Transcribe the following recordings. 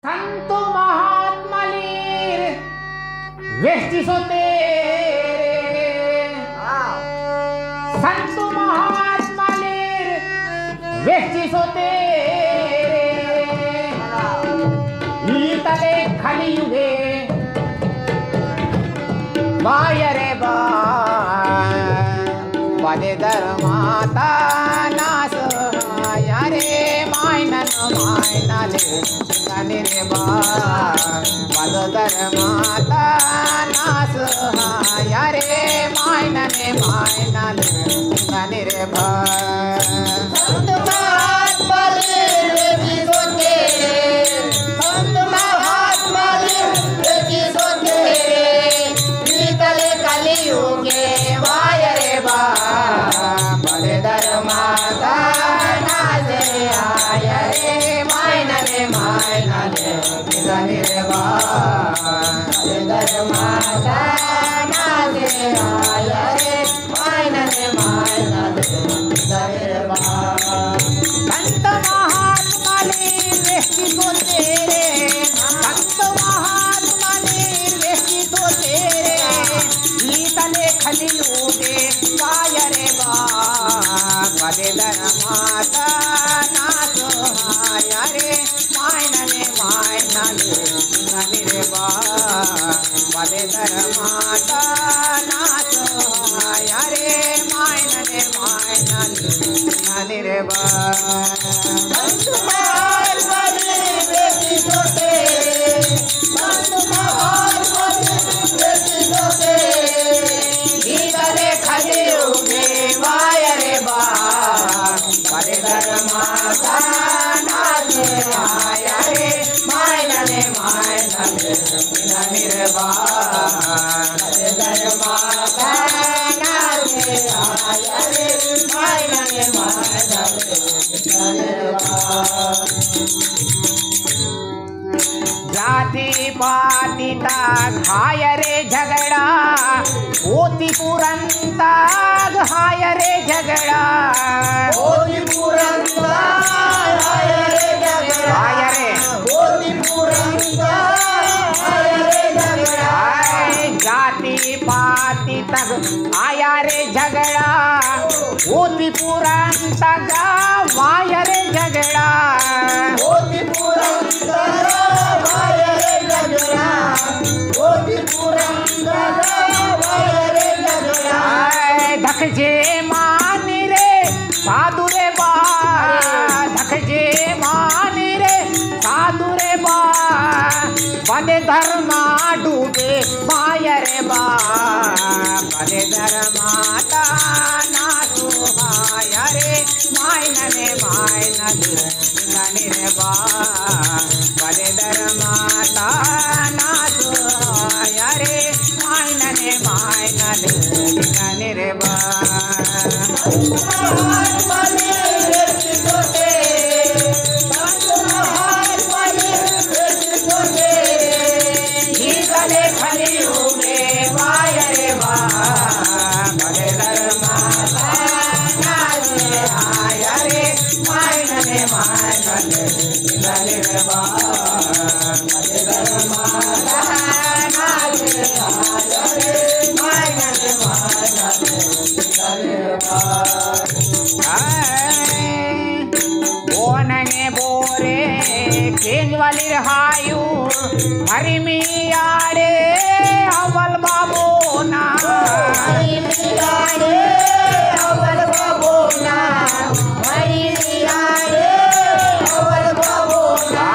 संत महात्मालीर वेष्टीस होते संत महात्मालीर वेष्टीस होते ईतले खाली युगे बायरे बादे धर्माता नास यारे मायनन मायनाले गाने रे बादे धर्माता नास यारे मायनने मायनाले गाने रे संत महात्माले वेची सोते संत महात्माले वेची सोते नीतले काली युगे वायरे बले धर्माता नाचे आयरे मायनले मायनाले गाने रे बले धर्माता नाचे आयरे मायनले मायनाले गाने रे संत महात्माले वेष्टी होते संत महात्माले वेष्टी होते नीतले खाली युगे वायरे बले धर्माता नाच यारे मायनने मायनाले गाने रे बले धर्माता नाच यारे मायनने मायनाले गाने रे संत महात्माले वेष्टी होते संत महात्माले वेष्टी होते नीतले खाली युगे वायरे बले धर्माता नाचे आयरे मायनने मायनाले गाने रे बले धर्माता नाचे आयरे मायनने मायनाले गाने रे जाति पातिता खाय रे झगड़ा होती पुरंता घाय रे झगड़ा होती पुरंता घाय रे झगड़ा घाय रे होती पुरंता घाय रे झगड़ा जाति पाति तक आया रे झगड़ा होती पुरंता घाय रे झगड़ा होती पुरंता घाय रे झगड़ा होती पुरंता घाय रे झगड़ा धकजे मान रे साधु रे धकजे मान रे साधु रे बले धर्मा डूबे बायरे बले धर्माता नासु हायरे मायनने मायनाले गाने रे बले धर्माता नासु हायरे मायनने मायनाले गाने रे वाली हायू हरि मियाड़े अवल बाबोना हरि मियाड़े अवल बाबोना हरि मियाड़े अवल बाबोना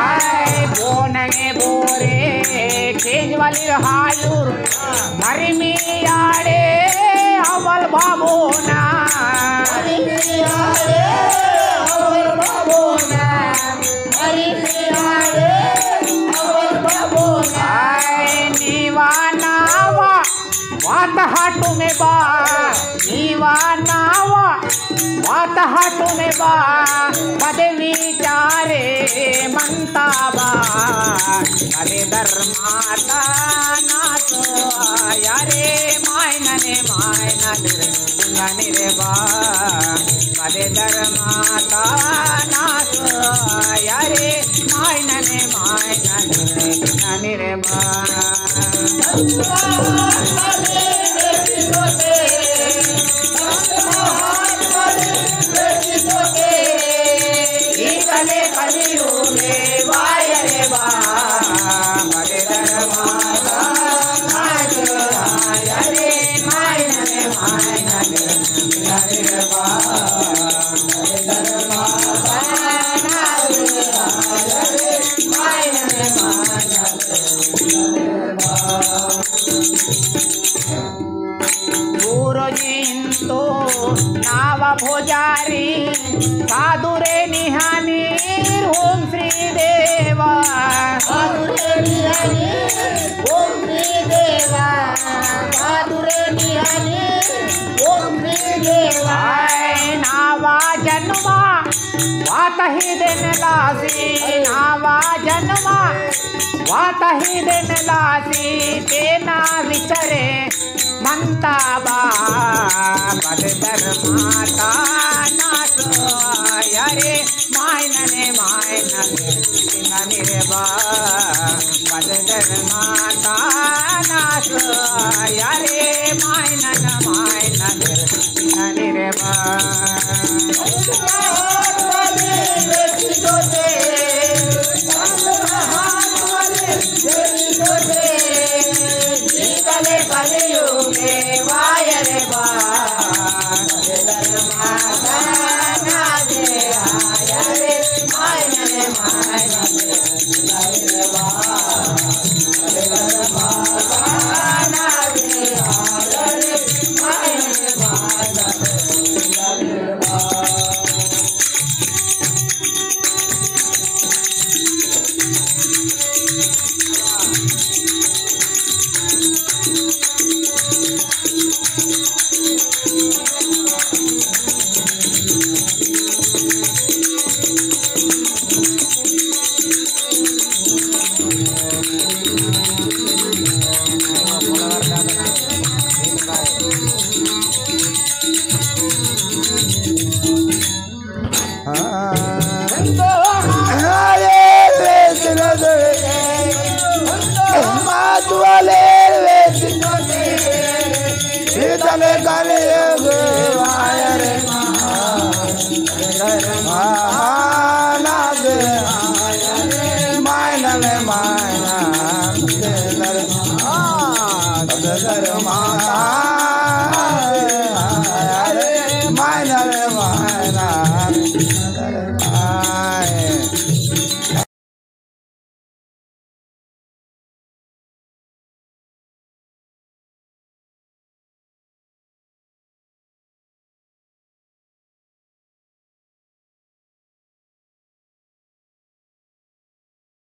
बोनगे बोरे केज वाली हायू हरि मियाड़े अवल बाबोना हरि मियाड़े अवल बाबोना हरि वात हाटू में नीवा नावा वात हाटू में पद विचारे मनता अरे धर्माता नाच यारे मायनने मायनने रे बा अरे धर्माता नाच यारे मायनने मायनने रे बा गुरुजींतो नाव भोजारी साधुरे निहानी ओम श्री देवा साधुरे निहानी ओम श्री देवा साधुरे निहानी ओम श्री देवा नावा जन्मा वातही देन लासी नावा जन्मा वातही देन लासी तेना विचरे म्हणता बा पद धर्माता नाच यारे मायनने मायनने रे बा पद धर्माता नाच यारे मायनन मायनने रे बा धर्मा